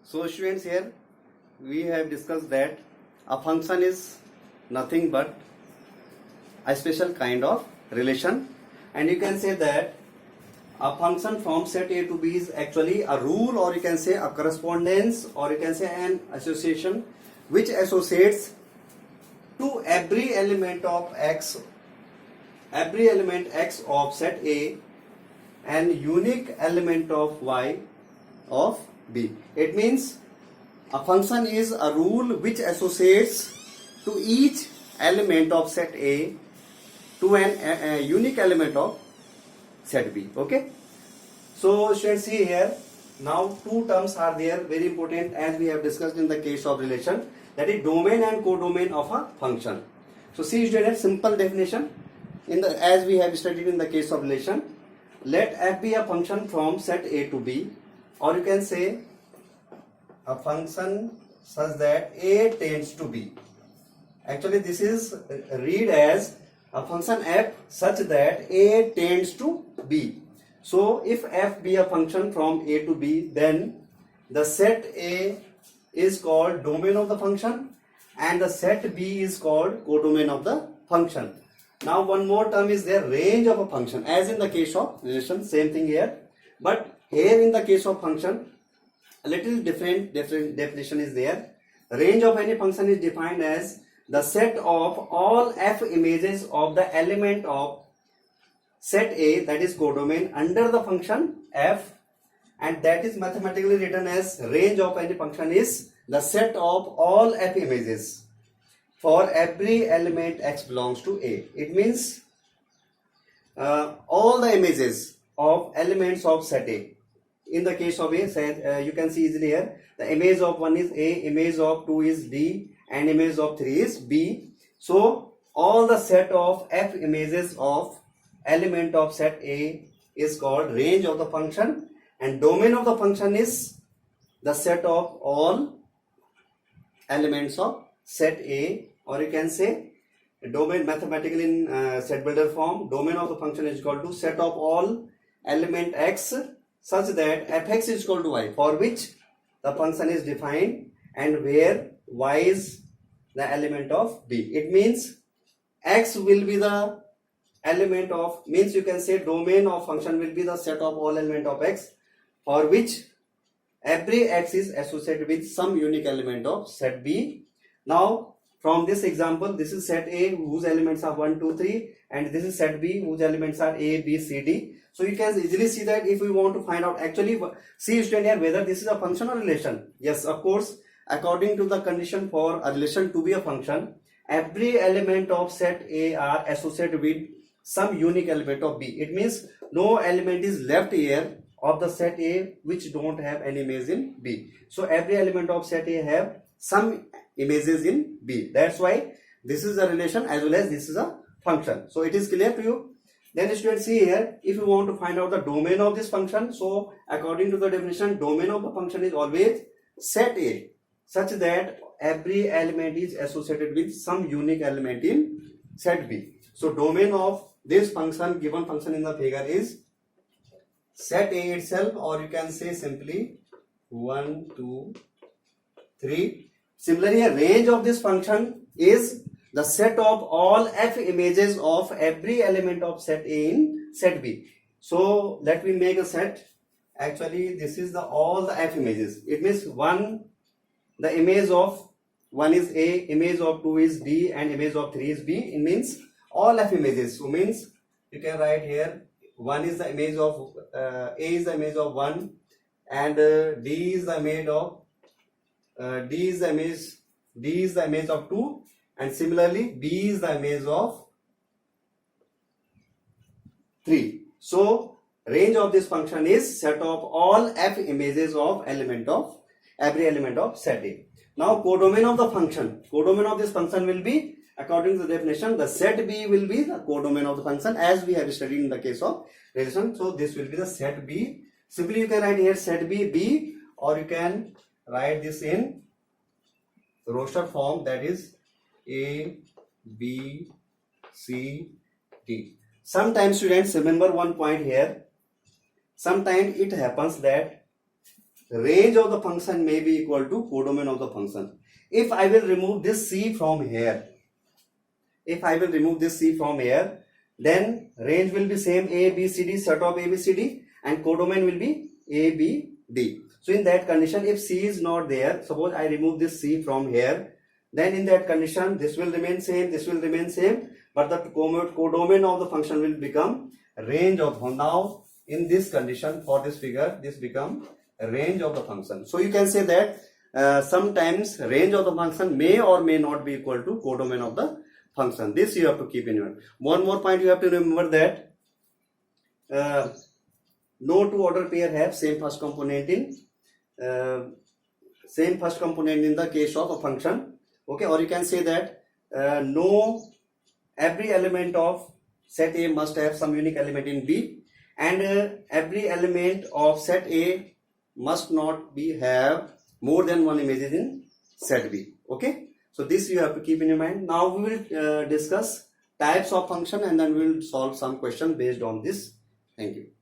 So students, here we have discussed that a function is nothing but a special kind of relation, and you can say that a function from set A to B is actually a rule, or you can say a correspondence, or you can say an association which associates to every element x of set A and unique element of y of B. It means a function is a rule which associates to each element of set A to a unique element of set B. Okay. So students, see here, now two terms are there, very important, as we have discussed in the case of relation, that is domain and codomain of a function. So see students, simple definition in the as we have studied in the case of relation. Let f be a function from set A to B, or you can say a function such that A tends to B. Actually this is read as a function f such that A tends to B. So if f be a function from A to B, then the set A is called domain of the function and the set B is called codomain of the function. Now one more term is there, range of a function, as in the case of relation, same thing here, but here in the case of function a little different definition is there. Range of any function is defined as the set of all f images of the element of set A, that is codomain, under the function f, and that is mathematically written as range of any function is the set of all f images for every element x belongs to A. It means all the images of elements of set A. In the case of A, you can see easily here, the image of 1 is A, image of 2 is D, and image of 3 is B. So all the set of f images of element of set A is called range of the function, and domain of the function is the set of all elements of set A, or you can say domain mathematically in set builder form. Domain of the function is equal to set of all element x such that fx is equal to y, for which the function is defined and where y is the element of B. It means x will be the element of, means you can say domain of function will be the set of all element of x for which every x is associated with some unique element of set B. Now from this example, this is set A whose elements are 1, 2, 3, and this is set B whose elements are A, B, C, D. So you can easily see that if we want to find out, actually see student here, whether this is a function or relation. Yes, of course, according to the condition for a relation to be a function, every element of set A are associated with some unique element of B. It means no element is left here of the set A which don't have any image in B. So every element of set A have some images in B. That's why this is a relation as well as this is a function. So it is clear to you. Then students, see here, if you want to find out the domain of this function, so according to the definition, domain of the function is always set A such that every element is associated with some unique element in set B. So domain of this function, given function in the figure, is set A itself, or you can say simply 1, 2, 3. Similarly, a range of this function is the set of all f images of every element of set A in set B. So let me make a set. Actually this is the all the f images. It means 1, the image of 1 is A, image of 2 is D, and image of 3 is B. It means all f images. So means you can write here 1 is the image of A is the image of 1, and D is the image of D is the image of 2, and similarly B is the image of 3. So range of this function is set of all f images of every element of set A. Now codomain of the function, codomain of this function will be, according to the definition, the set B will be the codomain of the function, as we have studied in the case of relation. So this will be the set B. Simply you can write here set B, B, or you can write this in roster form, that is A, B, C, D. Sometimes students, remember one point here, sometimes it happens that range of the function may be equal to codomain of the function. If I will remove this C from here, then range will be same A, B, C, D, set of A, B, C, D, and codomain will be A, B, D. So in that condition, if C is not there, suppose I remove this C from here, then in that condition, this will remain same, this will remain same, but the codomain of the function will become range of. Now in this condition, for this figure, this become range of the function. So you can say that sometimes range of the function may or may not be equal to codomain of the function. This you have to keep in mind. One more point you have to remember, that no two order pair have same first component in the case of a function. Okay, or you can say that no every element of set A must have some unique element in B, and every element of set A must not have more than one images in set B. Okay, so this you have to keep in your mind. Now we will discuss types of function, and then we will solve some question based on this. Thank you.